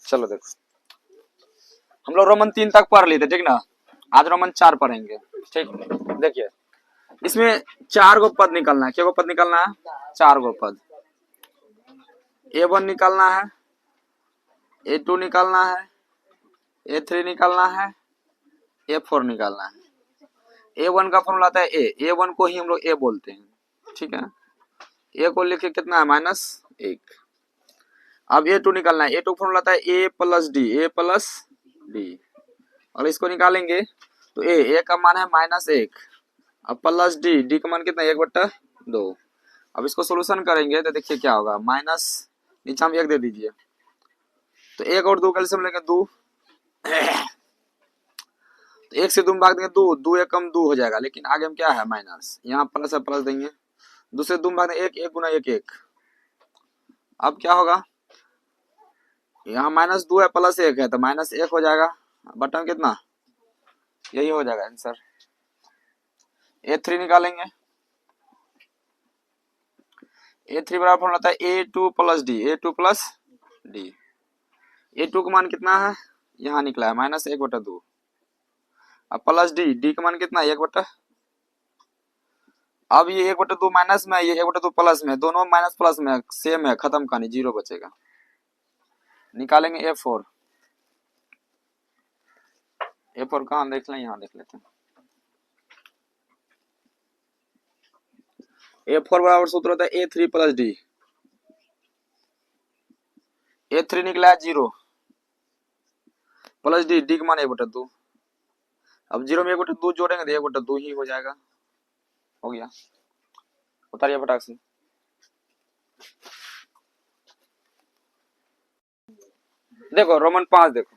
चलो देखो, हम लोग रोमन 3 तक पढ़ लिए थे, ठीक ना। आज रोमन 4 पढ़ेंगे, ठीक। देखिए, इसमें 4 गो पद निकलना है। क्या गो पद निकलना है? 4 गो पद। A1 निकालना है, A2 निकालना है, A3 निकालना है, A4 निकालना है। A1 का फॉर्मूला आता है A1 को ही हम लोग A बोलते हैं, ठीक है। A को लिखे कितना है? -1। अब A2 निकालना है। A2 फॉर्मूला आता है A प्लस डी। और इसको निकालेंगे तो A का मान है -1, अब प्लस डी का मान कितना है? 1/2। अब इसको सोल्यूशन करेंगे तो देखिए क्या होगा, माइनस नीचे हम 1 दे दीजिए, तो 1 और 2 का एलसीएम लेंगे 2, तो 1 से 2 में भाग देंगे 2, 2 1 कम 2 हो जाएगा, लेकिन आगे हम क्या है? माइनस, यहाँ प्लस है, प्लस देंगे। दूसरे 2 में भाग देंगे 1, 1 गुना 1 1। अब क्या होगा? यहाँ -2 है, प्लस 1 है, तो -1 हो जाएगा। बटन कितना? यही हो जाएगा आंसर। A3 निकालेंगे। A3 बराबर फॉर्मूला आता है A2 प्लस डी। A2 का मान कितना है? यहाँ निकला है -1/2। अब प्लस डी का मान कितना है? 1/। अब ये 1/2 माइनस में, ये 1/2 प्लस में, दोनों माइनस प्लस में सेम है, खत्म कहानी, 0 बचेगा। निकालेंगे A4। A4 कहाँ देख लें? यहाँ देख लेते हैं। A4 बराबर सूत्र होता है A3 प्लस डी। A3 निकला है 0, प्लस डी का मान 1/2। अब 0 में 1/2 जोड़ेंगे तो 1/2 ही हो जाएगा। हो गया, उतारिए फटाक से। देखो रोमन 5 देखो,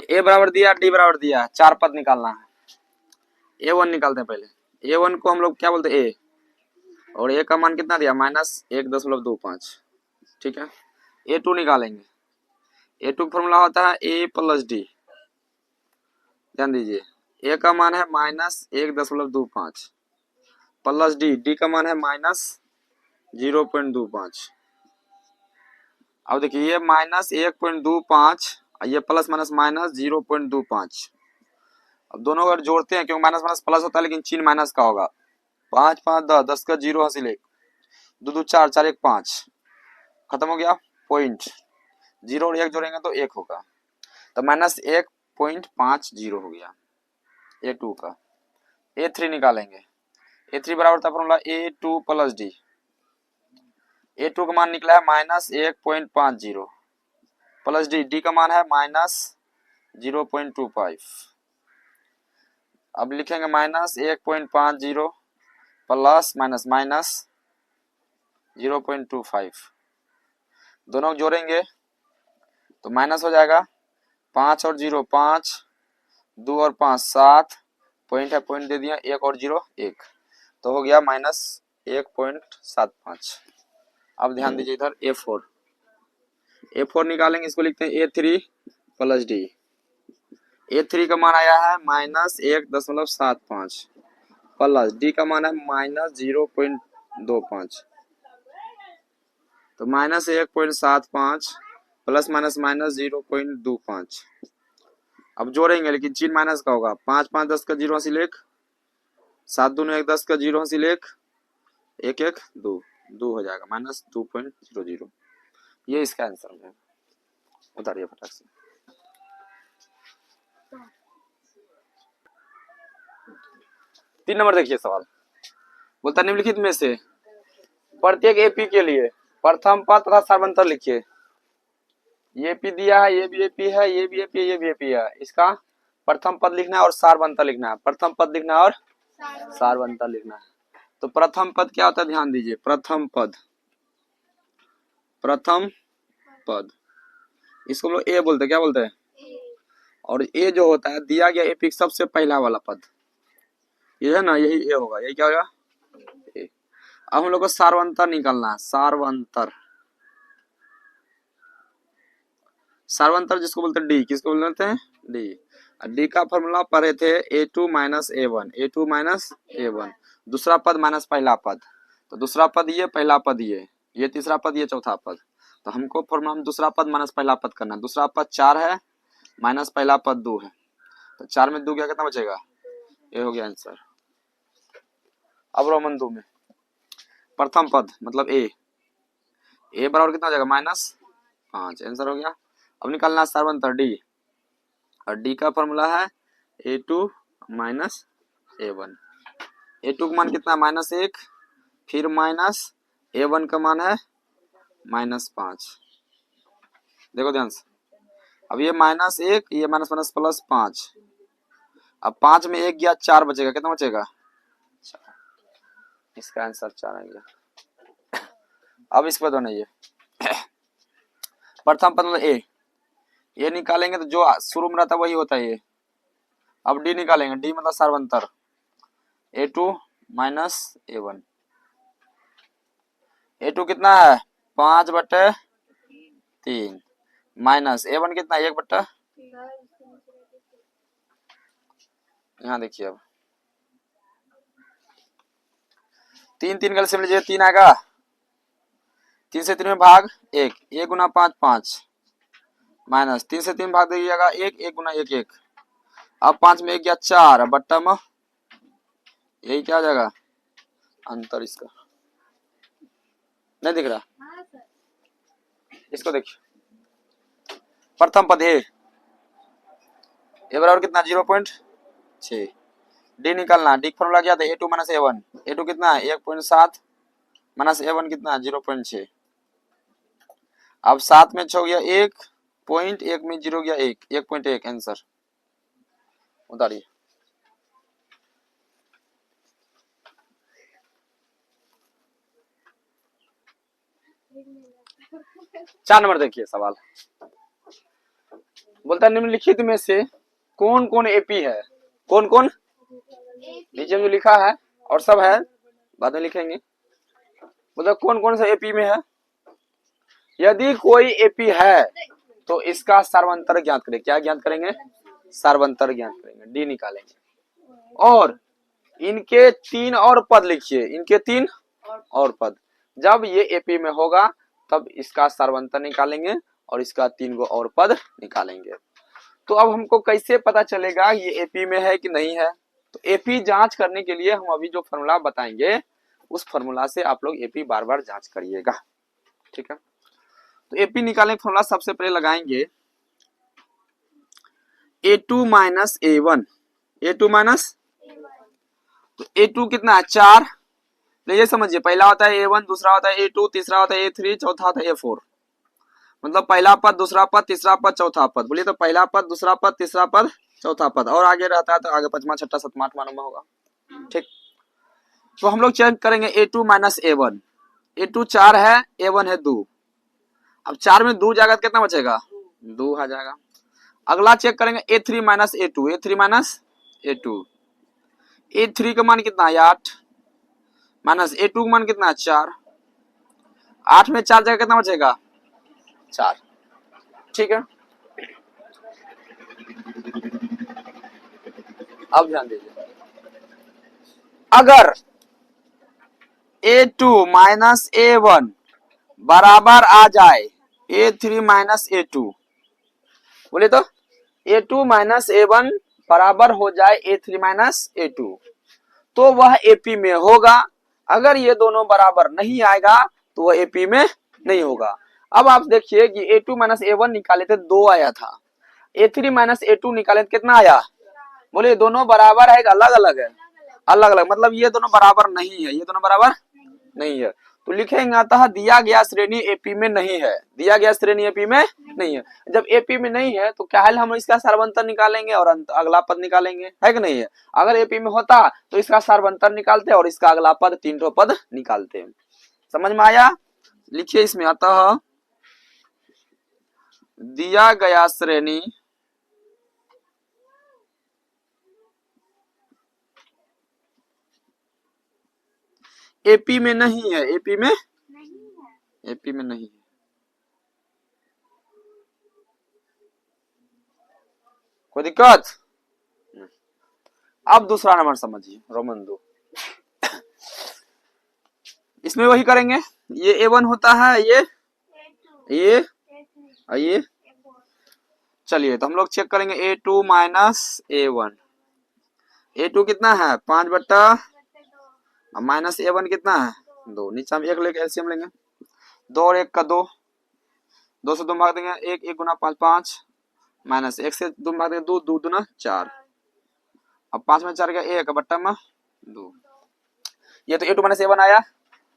A बराबर दिया, डी बराबर दिया, 4 पद निकालना है। A1 निकालते हैं पहले। A1 को हम लोग क्या बोलते हैं? A, और A का मान कितना दिया? -1.25, ठीक है। A2 निकालेंगे। A2 का फॉर्मूला होता है A प्लस डी। ध्यान दीजिए, A का मान है -1.25 प्लस डी का मान है -0.25। अब देखिए, ये -1.25, ये प्लस माइनस -0.25। अब दोनों अगर जोड़ते हैं, क्योंकि माइनस माइनस प्लस होता है, लेकिन चिन्ह माइनस का होगा। 5 5 10, 10 का 0 हासिल 1, 2 2 4, 4 1 5, खत्म हो गया पॉइंट। 0 और 1 जोड़ेंगे तो 1 होगा, तो -1.50 हो गया A2 का। A3 निकालेंगे। A3 बराबर था formula A2 plus D. A2 का मान निकला है -1.50 प्लस डी का मान है -0.25। अब लिखेंगे -1.50 प्लस माइनस -0.25, दोनों जोड़ेंगे तो माइनस हो जाएगा। 5 और 0 5, 2 और 5 7, पॉइंट है, पॉइंट दे दिया, 1 और 0 1, तो हो गया -1.75। अब ध्यान दीजिए इधर A4 निकालेंगे, इसको लिखते हैं A3 प्लस डी। A3 का मान आया है -1.75 प्लस डी का मान है -0.25, तो -1.75 प्लस माइनस -0.25। अब जोड़ेंगे, लेकिन चिन्ह माइनस का होगा। 5 5 10 का 0 हासिल 1, 7 2 1 10 का 0 हासिल 1, 1 1 2 2 हो जाएगा, -2.00। ये इसका आंसर है। उतारिए फटाक से। तीन नंबर देखिए सवाल, बोलता निम्नलिखित में से प्रत्येक एपी के लिए प्रथम पद तथा सार्वंतर लिखिए। ये पी दिया है, ये भी एपी है, ये भी एपी है, ये भी एपी है। इसका प्रथम पद लिखना है और सार्वंतर लिखना है। प्रथम पद लिखना है और सार्वंतर लिखना है। तो प्रथम पद क्या होता है? ध्यान दीजिए, प्रथम पद इसको हम लोग ए बोलते हैं। क्या बोलते हैं? और ए जो होता है दिया गया एपी सबसे पहला वाला पद, ये है ना, यही ए होगा। यही क्या होगा? ए। अब हम लोग को सार्वंतर निकालना है। सार्वंतर जिसको बोलते हैं डी, किसको बोलते हैं? डी। डी का फॉर्मूला पढ़े थे A2 माइनस A1, दूसरा पद माइनस पहला पद, तो दूसरा पद ये, पहला पद ये तीसरा पद ये, चौथा पद। तो हमको फॉर्मूला में दूसरा पद माइनस पहला पद करना है। दूसरा पद 4 है माइनस पहला पद 2 है, तो 4 में 2 गया, कितना बचेगा? ये हो गया आंसर। अब रोमन 2 में प्रथम पद मतलब ए बराबर कितना हो जाएगा? -5। आंसर हो गया। अब निकालना सर्वंतर डी, और डी का फॉर्मूला है A2 माइनस A1। A2 का मान कितना? -1, फिर माइनस A1 का मान है -5। देखो ध्यान से, अब ये -1, ये माइनस माइनस प्लस 5, अब 5 में 1 गया, 4 बचेगा, कितना बचेगा? 4। इसका आंसर 4 आ गया। अब इस पर दोनों ये प्रथम पद मतलब ए निकालेंगे तो जो शुरू में रहता है वही होता है ये। अब डी निकालेंगे, डी मतलब सर्वंतर A2 माइनस A1। A2 कितना है? 5/3 माइनस A1 कितना? 1/। यहाँ देखिए, अब 3 3 का LCM लीजिए, 3 आएगा, 3 से 3 में भाग 1, 1 गुना 5 5, माइनस 3 से 3 भाग दीजिएगा 1, 1 गुना 1 1। अब 5 में 1 गया, 4 बट्टा में, यही क्या आ जाएगा अंतर? इसका नहीं दिख रहा? इसको देखिए, प्रथम पद ए बराबर कितना? 0.6। डी निकालना, डी फॉर्मूला क्या था? A2 minus A1। A2 कितना है? 1.7 माइनस A1 कितना है? 0.6। अब 7 में 6 गया 1.1 में 0 गया 1.1। आंसर उतारिए। चार नंबर देखिए सवाल, बोलता है निम्नलिखित में से कौन कौन एपी है? कौन कौन? नीचे में जो लिखा है और सब है, बाद में लिखेंगे। बोलता कौन कौन सा एपी में है? यदि कोई एपी है तो इसका सार्वंतर ज्ञात करें। क्या ज्ञात करेंगे? सार्वंतर ज्ञात करेंगे, डी निकालेंगे। और इनके 3 और पद लिखिए, इनके 3 और पद। जब ये एपी में होगा तब इसका सार्वंतर निकालेंगे और इसका 3 गो और पद निकालेंगे। तो अब हमको कैसे पता चलेगा ये एपी में है कि नहीं है? तो एपी जांच करने के लिए हम अभी जो फॉर्मूला बताएंगे उस फॉर्मूला से आप लोग एपी बार बार जांच करिएगा, ठीक है? तो एपी निकालने का फॉर्मूला सबसे पहले लगाएंगे A2 minus A1। A2 minus, तो A2 कितना है? 4। तो ये समझिए, पहला होता है A1, दूसरा होता है A2, तीसरा होता है A3, चौथा होता है A4। मतलब पहला पद, दूसरा पद, तीसरा पद, चौथा पद। बोलिए तो पहला पद, दूसरा पद, तीसरा पद, चौथा पद, और आगे रहता है तो आगे 5वां 6वां 7वां 8वां 9वां होगा, ठीक? तो हम लोग चेक करेंगे A2 माइनस A1। A2 4 है, A1 है 2। अब 4 में 2 जाएगा तो कितना बचेगा? 2 आ जाएगा। अगला चेक करेंगे A3 minus A2। A3 minus A2, A3 का मान कितना है? 8 माइनस A2 का मान कितना है? 4। 8 में 4 जाएगा, कितना बचेगा? 4, ठीक है? अब ध्यान दीजिए, अगर A2 माइनस A1 बराबर आ जाए A3 माइनस A2, बोले तो A2 माइनस A1 बराबर हो जाए A3 माइनस A2, तो वह एपी में होगा। अगर ये दोनों बराबर नहीं आएगा तो वह एपी में नहीं होगा। अब आप देखिए कि A2 माइनस A1 निकाले थे 2 आया था, A3 माइनस A2 निकाले तो कितना आया? बोले दोनों बराबर है, अलग अलग है? अलग अलग, मतलब ये दोनों बराबर नहीं है, ये दोनों बराबर नहीं है। तो लिखेंगे अतः दिया गया श्रेणी एपी में नहीं है। दिया गया श्रेणी एपी में नहीं है। जब एपी में नहीं है तो क्या है, हम इसका सार्वंतर निकालेंगे और अगला पद निकालेंगे, है कि नहीं है? अगर एपी में होता तो इसका सार्वंतर निकालते और इसका अगला पद 3 पद निकालते। समझ में आया? लिखिए इसमें, अतः दिया गया श्रेणी एपी में नहीं है। एपी में एपी में नहीं है। कोई दिक्कत? अब दूसरा नंबर समझिए, रोमन 2। इसमें वही करेंगे, ये A1 होता है, ये ये और ये। चलिए तो हम लोग चेक करेंगे A2 माइनस A1। A2 कितना है 5/, और माइनस A1 कितना है 2। नीचे हम 1 लेके एलसीएम लेंगे। 2 और 1 का 2, 2 से 2 भाग देंगे 1, 1 गुना 5 5, माइनस 1 से 2 भाग देंगे 2, 2 दूना 4। अब 5 में 4 गया 1 बट्टा में 2। ये तो A2 माइनस A1 आया।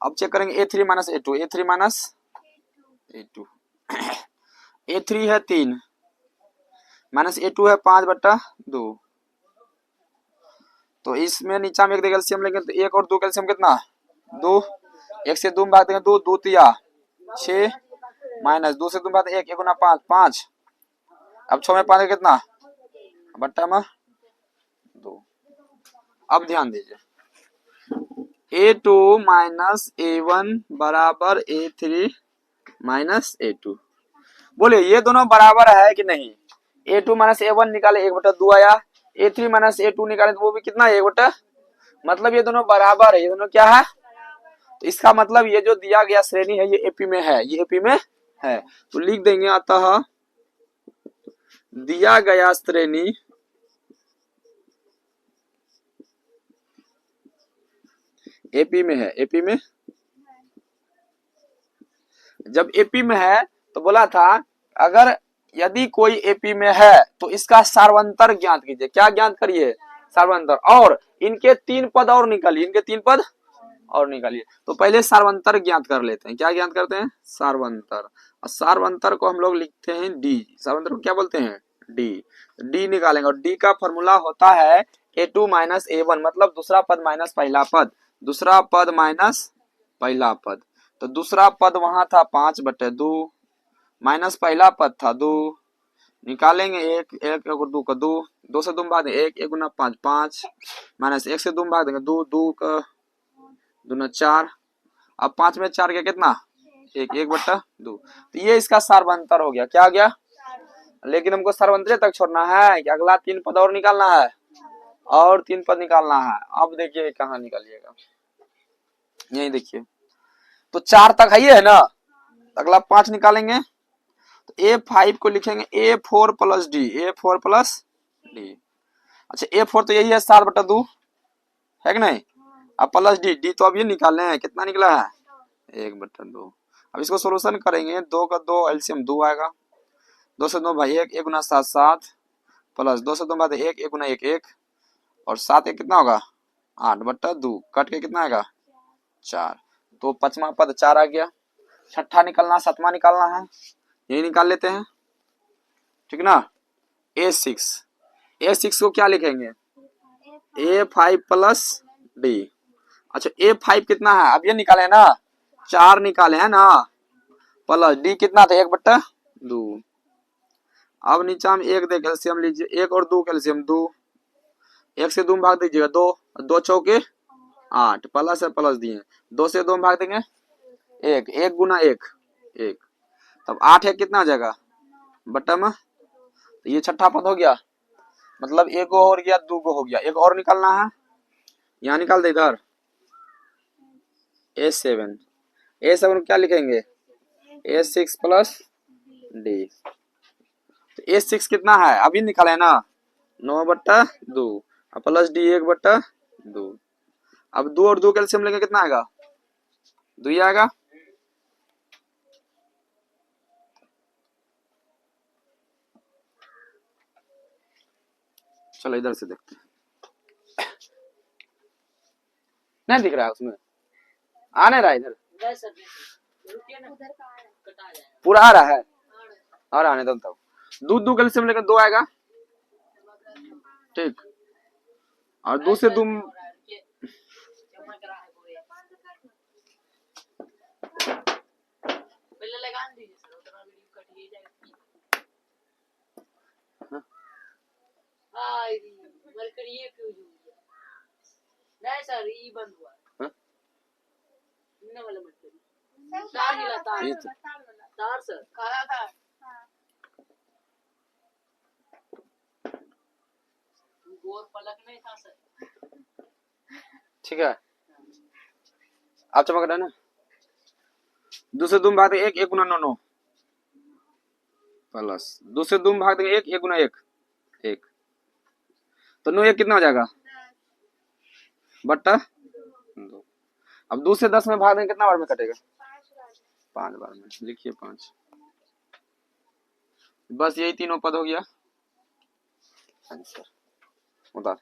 अब चेक करेंगे A3 minus A2। A3 minus A2 A3 है 3 माइनस A2 है 5/2। तो इसमें नीचा में 1 देगा एलसीएम लेंगे तो 1 और 2 कैल्शियम कितना 2। 1 से 2 में भाग देंगे 2, 2 तिया 6, माइनस 2 से 2 में भाग देंगे 1, 1 गुना 5 5। अब 6 में 5 कितना बट्टा में 2। अब ध्यान दीजिए A2 माइनस A1 बराबर A3 माइनस A2। बोलिए ये दोनों बराबर है कि नहीं। A2 माइनस A1 निकाले 1/2 आया। A3 माइनस A2 निकाले तो वो भी कितना है 1/, मतलब ये दोनों बराबर है। ये दोनों क्या है, तो इसका मतलब ये जो दिया गया श्रेणी है ये एपी में है, ये एपी में है। तो लिख देंगे अतः दिया गया श्रेणी एपी में है। एपी में जब एपी में है तो बोला था अगर यदि कोई एपी में है तो इसका सार्वंतर ज्ञात कीजिए। क्या ज्ञात करिए सार्वंतर, और इनके 3 पद और निकालिए। इनके 3 पद और निकालिए। तो पहले सार्वंतर ज्ञात कर लेते हैं। क्या ज्ञात करते हैं सार्वंतर। और सार्वंतर को हम लोग लिखते हैं डी। सार्वंतर को क्या बोलते हैं डी। डी निकालेंगे और डी का फॉर्मूला होता है A2 माइनस A1, मतलब दूसरा पद माइनस पहला पद, दूसरा पद माइनस पहला पद। तो दूसरा पद वहां था 5/2 माइनस पहला पद था 2। निकालेंगे 1, 1 और 2 का 2, 2 से 2 भाग देंगे 1, 1 गुना 5 5, माइनस 1 से 2 भाग देंगे 2, 2 का 2 4। अब 5 में 4 गया कितना 1, 1/2। तो ये इसका सार्वंतर हो गया। क्या आ गया, लेकिन हमको सार्वंतरे तक छोड़ना है कि अगला 3 पद और निकालना है, और 3 पद निकालना है। अब देखिए कहाँ निकालिएगा, यही देखिए। तो 4 तक है ये है ना, अगला 5 निकालेंगे तो A5 को लिखेंगे A4 plus D. A4 plus D. अच्छा A4 तो यही है 7/2 है कि नहीं। अब प्लस डी, डी तो अब ये निकालने हैं, कितना निकला है 1/2। अब इसको सोल्यूशन करेंगे 2 का 2 एलसीएम 2 आएगा। 2 से 2 भाई 1, 1 गुना 7 7, प्लस 2 से 2 भाई 1, 1 गुना 1 1, और 7 1 कितना होगा 8/2। कट के कितना आएगा 4। तो 5वां पद 4 आ गया। छठा निकालना, 7वां निकालना है, यही निकाल लेते हैं ठीक ना। A6, A6 को क्या लिखेंगे A5 प्लस डी। अच्छा A5 कितना है, अब ये निकाले ना 4 निकाले हैं ना, प्लस डी कितना था 1/2। अब नीचे हम 1 दे कैल्सियम लीजिए, 1 और 2 कैल्सियम 2, 1 से 2 में भाग दीजिएगा 2, 2 चौके 8, प्लस है प्लस दिए, 2 से 2 में भाग देंगे 1, 1 गुना 1 1, तब 8 है कितना आ जाएगा बट्टा में। तो ये छठा पद हो गया, मतलब 1 हो गया 2 हो गया, 1 और निकालना है, यहाँ निकाल दे इधर A7। A7 को क्या लिखेंगे A6 प्लस डी। तो A6 कितना है अभी निकाले ना 9/2, प्लस डी 1/2। अब 2 और 2 कैल्सियम लेंगे कितना आएगा 2 ही आएगा। चलो इधर से देखते हैं, नहीं दिख रहा है उसमें, आ नहीं रहा इधर, पूरा आ रहा है और आने दो तब। 2 2 कैल्सियम लेकर 2 आएगा ठीक, और 2 से 2 नहीं सर ये बंद हुआ इन्ने वाला मत करिए, तार हिला तार सर काला था गोर पलक नहीं था सर। ठीक है। आप चमक रहा है ना, 2 से 2 में भाग 1, 1 गुना 9 9, प्लस दूसरे दो में भाग देंगे एक, एक गुना एक, एक, तो 9 एक कितना हो जाएगा बट्टा 2। अब 2 से 10 में भाग देंगे कितना बार में कटेगा 5 बार में, लिखिए 5। बस यही तीनों पद हो गया आंसर। उधर